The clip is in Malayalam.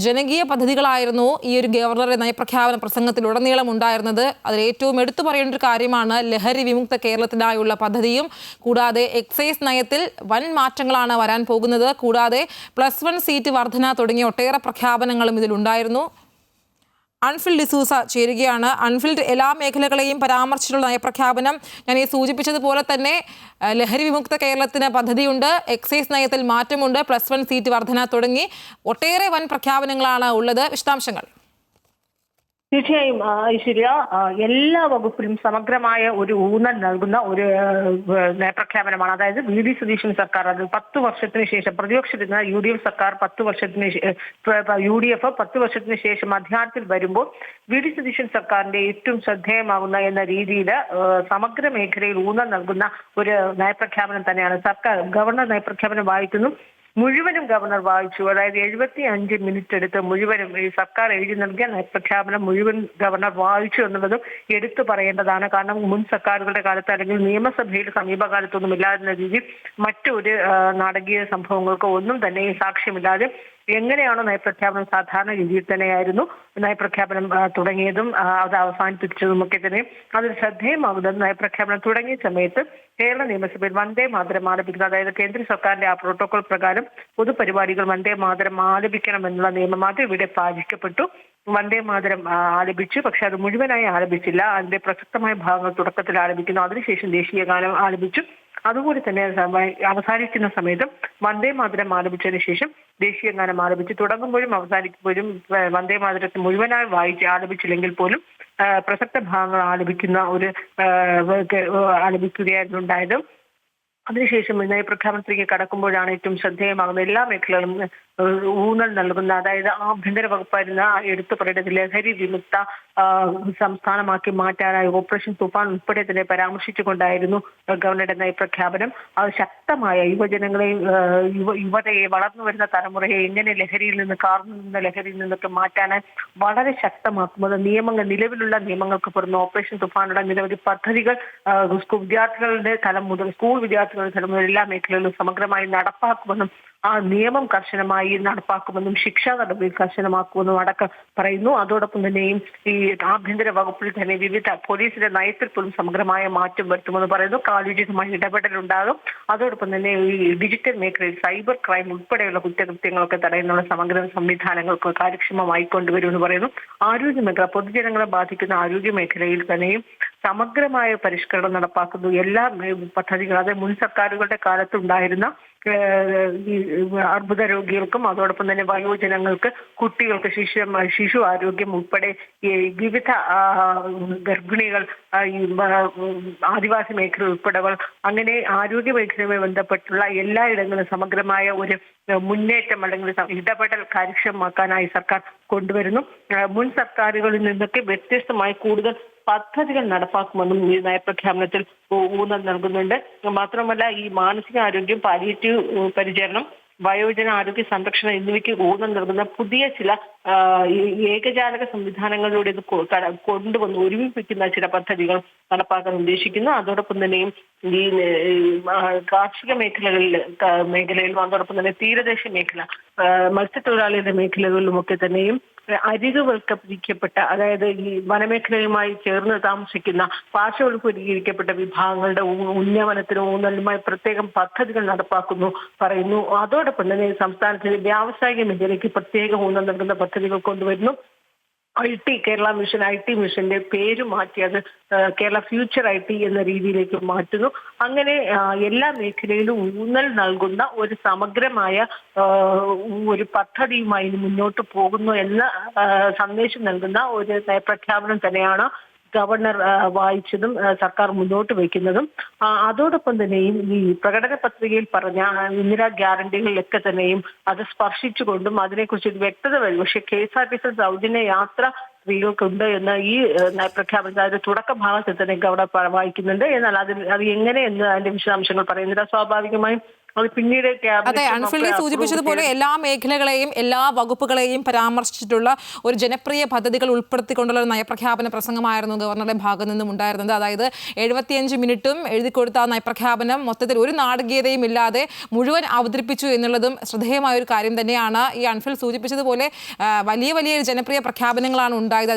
ജനകീയ പദ്ധതികളായിരുന്നു ഈ ഒരു ഗവർണറുടെ നയപ്രഖ്യാപന പ്രസംഗത്തിലുടനീളം ഉണ്ടായിരുന്നത്. അതിൽ ഏറ്റവും എടുത്തു പറയേണ്ട ഒരു കാര്യമാണ് ലഹരി വിമുക്ത കേരളത്തിനായുള്ള പദ്ധതിയും. കൂടാതെ എക്സൈസ് നയത്തിൽ വൻ മാറ്റങ്ങളാണ് വരാൻ പോകുന്നത്. കൂടാതെ +1 സീറ്റ് വർധന തുടങ്ങിയ ഒട്ടേറെ പ്രഖ്യാപനങ്ങളും ഇതിലുണ്ടായിരുന്നു. അൺഫിൽഡ് ഡിസൂസ ചേരുകയാണ്. അൺഫിൽഡ് എല്ലാ മേഖലകളെയും പരാമർശിച്ചുള്ള നയപ്രഖ്യാപനം. ഞാൻ ഈ സൂചിപ്പിച്ചതുപോലെ തന്നെ ലഹരി വിമുക്ത കേരളത്തിന് പദ്ധതിയുണ്ട്, എക്സൈസ് നയത്തിൽ മാറ്റമുണ്ട്, +1 സീറ്റ് വർധന തുടങ്ങി ഒട്ടേറെ വൻ പ്രഖ്യാപനങ്ങളാണ് ഉള്ളത്. വിശദാംശങ്ങൾ. തീർച്ചയായും ഐശ്വര്യ, എല്ലാ വകുപ്പിലും സമഗ്രമായ ഒരു ഊന്നൽ നൽകുന്ന ഒരു നയപ്രഖ്യാപനമാണ്. അതായത് വി.ഡി. സതീശൻ സർക്കാർ അത് 10 വർഷത്തിന് ശേഷം പ്രതിപക്ഷത്തിരുന്ന UDF സർക്കാർ 10 വർഷത്തിന് UDF 10 വർഷത്തിന് ശേഷം അധികാരത്തിൽ വരുമ്പോൾ വി.ഡി. സതീശൻ സർക്കാരിന്റെ ഏറ്റവും ശ്രദ്ധേയമാകുന്ന എന്ന രീതിയിൽ സമഗ്ര മേഖലയിൽ ഊന്നൽ നൽകുന്ന ഒരു നയപ്രഖ്യാപനം തന്നെയാണ്. സർക്കാർ ഗവർണർ നയപ്രഖ്യാപനം വായിക്കുന്നു. മുഴുവനും ഗവർണർ വായിച്ചു. അതായത് 75 മിനിറ്റ് എടുത്ത് മുഴുവനും ഈ സർക്കാർ എഴുതി നൽകിയ നയപ്രഖ്യാപനം മുഴുവൻ ഗവർണർ വായിച്ചു എന്നുള്ളതും എടുത്തു പറയേണ്ടതാണ്. കാരണം മുൻ സർക്കാരുകളുടെ കാലത്ത് അല്ലെങ്കിൽ നിയമസഭയിൽ സമീപകാലത്തൊന്നും ഇല്ലാതിരുന്ന രീതിയിൽ മറ്റൊരു നാടകീയ സംഭവങ്ങൾക്ക് ഒന്നും തന്നെ സാക്ഷ്യമില്ലാതെ എങ്ങനെയാണോ നയപ്രഖ്യാപനം സാധാരണ രീതിയിൽ തന്നെയായിരുന്നു നയപ്രഖ്യാപനം തുടങ്ങിയതും അത് അവസാനിപ്പിച്ചതും ഒക്കെ തന്നെ. അതിൽ ശ്രദ്ധേയമാകുന്നത് നയപ്രഖ്യാപനം തുടങ്ങിയ സമയത്ത് കേരള നിയമസഭയിൽ വന്ദേ മാതരം ആലപിക്കുന്നത്, അതായത് കേന്ദ്ര സർക്കാരിന്റെ ആ പ്രോട്ടോകോൾ പ്രകാരം പൊതുപരിപാടികൾ വന്ദേ മാതരം ആലപിക്കണം എന്നുള്ള നിയമം മാത്രം ഇവിടെ പാലിക്കപ്പെട്ടു. വന്ദേ മാതരം ആലപിച്ചു. പക്ഷെ അത് മുഴുവനായി ആലപിച്ചില്ല. അതിന്റെ പ്രസക്തമായ ഭാഗങ്ങൾ തുടക്കത്തിൽ ആലപിക്കുന്നു. അതിനുശേഷം ദേശീയ ഗാനം ആലപിച്ചു. അതുപോലെ തന്നെ അവസാനിക്കുന്ന സമയത്തും വന്ദേ മാതരം ആലപിച്ചതിന് ശേഷം ദേശീയ ഗാനം ആലപിച്ചു. തുടങ്ങുമ്പോഴും അവസാനിക്കുമ്പോഴും വന്ദേ മാതരത്തെ മുഴുവനായി ആലപിച്ചില്ലെങ്കിൽ പോലും പ്രസക്ത ഭാഗങ്ങൾ ആലപിക്കുകയായിരുന്നു ഉണ്ടായത്. അതിനുശേഷം നയപ്രഖ്യാപനത്തിലേക്ക് കടക്കുമ്പോഴാണ് ഏറ്റവും ശ്രദ്ധേയമാകുന്ന എല്ലാ മേഖലകളും ഊന്നൽ നൽകുന്ന, അതായത് ആഭ്യന്തര വകുപ്പായിരുന്ന എടുത്തു പറയേണ്ടത് ലഹരി വിമുക്ത സംസ്ഥാനമാക്കി മാറ്റാനായി ഓപ്പറേഷൻ തുഫാൻ ഉൾപ്പെടെ തന്നെ പരാമർശിച്ചുകൊണ്ടായിരുന്നു ഗവർണറുടെ നയപ്രഖ്യാപനം. അത് ശക്തമായ യുവജനങ്ങളെയും യുവതയെ വളർന്നു വരുന്ന തലമുറയെ എങ്ങനെ ലഹരിയിൽ നിന്ന് കാർന്നു ലഹരിയിൽ നിന്നൊക്കെ മാറ്റാനായി വളരെ ശക്തമാക്കുന്നത് നിലവിലുള്ള നിയമങ്ങൾക്ക് പുറമെ ഓപ്പറേഷൻ തുഫാനുള്ള നിരവധി പദ്ധതികൾ വിദ്യാർത്ഥികളുടെ തലം മുതൽ സ്കൂൾ വിദ്യാർത്ഥികളുടെ തലം മുതൽ എല്ലാ മേഖലകളിലും സമഗ്രമായി നടപ്പാക്കുമെന്നും ആ നിയമം കർശനമായി നടപ്പാക്കുമെന്നും ശിക്ഷാ നടപടി കർശനമാക്കുമെന്നും അടക്കം പറയുന്നു. അതോടൊപ്പം തന്നെയും ഈ ആഭ്യന്തര വകുപ്പിൽ തന്നെ വിവിധ പോലീസിന്റെ നയത്തിൽ പോലും സമഗ്രമായ മാറ്റം വരുത്തുമെന്ന് പറയുന്നു. കാലോചിതമായ ഇടപെടലുണ്ടാകും. അതോടൊപ്പം തന്നെ ഈ ഡിജിറ്റൽ മേഖലയിൽ സൈബർ ക്രൈം ഉൾപ്പെടെയുള്ള കുറ്റകൃത്യങ്ങളൊക്കെ തടയുന്നുള്ള സമഗ്ര സംവിധാനങ്ങൾക്ക് കാര്യക്ഷമമായി കൊണ്ടുവരുമെന്ന് പറയുന്നു. ആരോഗ്യ മേഖല, പൊതുജനങ്ങളെ ബാധിക്കുന്ന ആരോഗ്യ മേഖലയിൽ തന്നെയും സമഗ്രമായ പരിഷ്കരണം നടപ്പാക്കുന്നു. എല്ലാ പദ്ധതികളും, അതായത് മുൻ സർക്കാരുകളുടെ കാലത്തുണ്ടായിരുന്ന അർബുദ രോഗികൾക്കും അതോടൊപ്പം തന്നെ വയോജനങ്ങൾക്ക്, കുട്ടികൾക്ക്, ശിശു ആരോഗ്യം ഉൾപ്പെടെ വിവിധ ഗർഭിണികൾ, ആദിവാസി മേഖല ഉൾപ്പെടെകൾ, അങ്ങനെ ആരോഗ്യ മേഖലയുമായി ബന്ധപ്പെട്ടുള്ള എല്ലായിടങ്ങളിലും സമഗ്രമായ ഒരു മുന്നേറ്റം അല്ലെങ്കിൽ ഇടപെടൽ കാര്യക്ഷമമാക്കാനായി സർക്കാർ കൊണ്ടുവരുന്നു. മുൻ സർക്കാരുകളിൽ നിന്നൊക്കെ വ്യത്യസ്തമായി കൂടുതൽ പദ്ധതികൾ നടപ്പാക്കുമെന്നും ഈ നയപ്രഖ്യാപനത്തിൽ ഊന്നൽ നൽകുന്നുണ്ട്. മാത്രമല്ല ഈ മാനസികാരോഗ്യം, പാലിയേറ്റീവ് പരിചരണം, വയോജന ആരോഗ്യ സംരക്ഷണം എന്നിവയ്ക്ക് ഊന്നൽ നൽകുന്ന പുതിയ ചില ഏകജാലക സംവിധാനങ്ങളിലൂടെ ഇത് കൊണ്ടുവന്ന് ഒരുമിപ്പിക്കുന്ന ചില പദ്ധതികൾ നടപ്പാക്കാൻ ഉദ്ദേശിക്കുന്നു. അതോടൊപ്പം തന്നെയും ഈ കാർഷിക മേഖലയിലും അതോടൊപ്പം തന്നെ തീരദേശ മേഖല, മത്സ്യത്തൊഴിലാളികളുടെ മേഖലകളിലുമൊക്കെ തന്നെയും അരികുവൽക്കരിക്കപ്പെട്ട, അതായത് ഈ വനമേഖലയുമായി ചേർന്ന് താമസിക്കുന്ന പാർശ്വവൽക്കരിക്കപ്പെട്ട വിഭാഗങ്ങളുടെ ഉന്നമനത്തിനും ഊന്നലുമായി പ്രത്യേകം പദ്ധതികൾ നടപ്പാക്കുന്നു പറയുന്നു. അതോടൊപ്പം തന്നെ സംസ്ഥാനത്തിന് വ്യാവസായിക മേഖലയ്ക്ക് പ്രത്യേക ഊന്നൽ നൽകുന്ന പദ്ധതികൾ കൊണ്ടുവരുന്നു. കേരള മിഷൻ IT മിഷന്റെ പേര് മാറ്റി അത് കേരള ഫ്യൂച്ചർ IT എന്ന രീതിയിലേക്ക് മാറ്റുന്നു. അങ്ങനെ എല്ലാ മേഖലയിലും ഊന്നൽ നൽകുന്ന ഒരു സമഗ്രമായ ഒരു പദ്ധതിയുമായി മുന്നോട്ട് പോകുന്നു എന്ന സന്ദേശം നൽകുന്ന ഒരു നയപ്രഖ്യാപനം തന്നെയാണ് ഗവർണർ വായിച്ചതും സർക്കാർ മുന്നോട്ട് വയ്ക്കുന്നതും. അതോടൊപ്പം തന്നെയും ഈ പ്രകടന പത്രികയിൽ പറഞ്ഞ ഇന്ദിരാ ഗ്യാരണ്ടികളിലൊക്കെ തന്നെയും അത് സ്പർശിച്ചുകൊണ്ടും അതിനെക്കുറിച്ച് വ്യക്തത വരും. പക്ഷേ KSRTC സൗജന്യ യാത്ര സ്ത്രീകൾക്കുണ്ട് എന്ന് ഈ പ്രഖ്യാപനത്തിൽ അതിന്റെ തുടക്ക ഭാഗത്തിൽ തന്നെ ഗവർണർ വായിക്കുന്നുണ്ട്. എന്നാൽ അത് എങ്ങനെ എന്ന് അതിന്റെ വിശദാംശങ്ങൾ പറയുന്നില്ല. സ്വാഭാവികമായും അത് പിന്നീട് അതെ, അൻഫിൽഡി സൂചിപ്പിച്ചതുപോലെ എല്ലാ മേഖലകളെയും എല്ലാ വകുപ്പുകളെയും പരാമർശിച്ചിട്ടുള്ള ഒരു ജനപ്രിയ പദ്ധതികൾ ഉൾപ്പെടുത്തിക്കൊണ്ടുള്ള ഒരു നയപ്രഖ്യാപന പ്രസംഗമായിരുന്നു ഗവർണറുടെ ഭാഗത്തു നിന്നും ഉണ്ടായിരുന്നത്. അതായത് 75 മിനിറ്റും എഴുതി കൊടുത്ത ആ നയപ്രഖ്യാപനം മൊത്തത്തിൽ ഒരു നാടകീയതയും ഇല്ലാതെ മുഴുവൻ അവതരിപ്പിച്ചു എന്നുള്ളതും ശ്രദ്ധേയമായ ഒരു കാര്യം തന്നെയാണ്. ഈ അൻഫിൽ സൂചിപ്പിച്ചതുപോലെ വലിയ വലിയ ജനപ്രിയ പ്രഖ്യാപനങ്ങളാണ് ഉണ്ടായത്.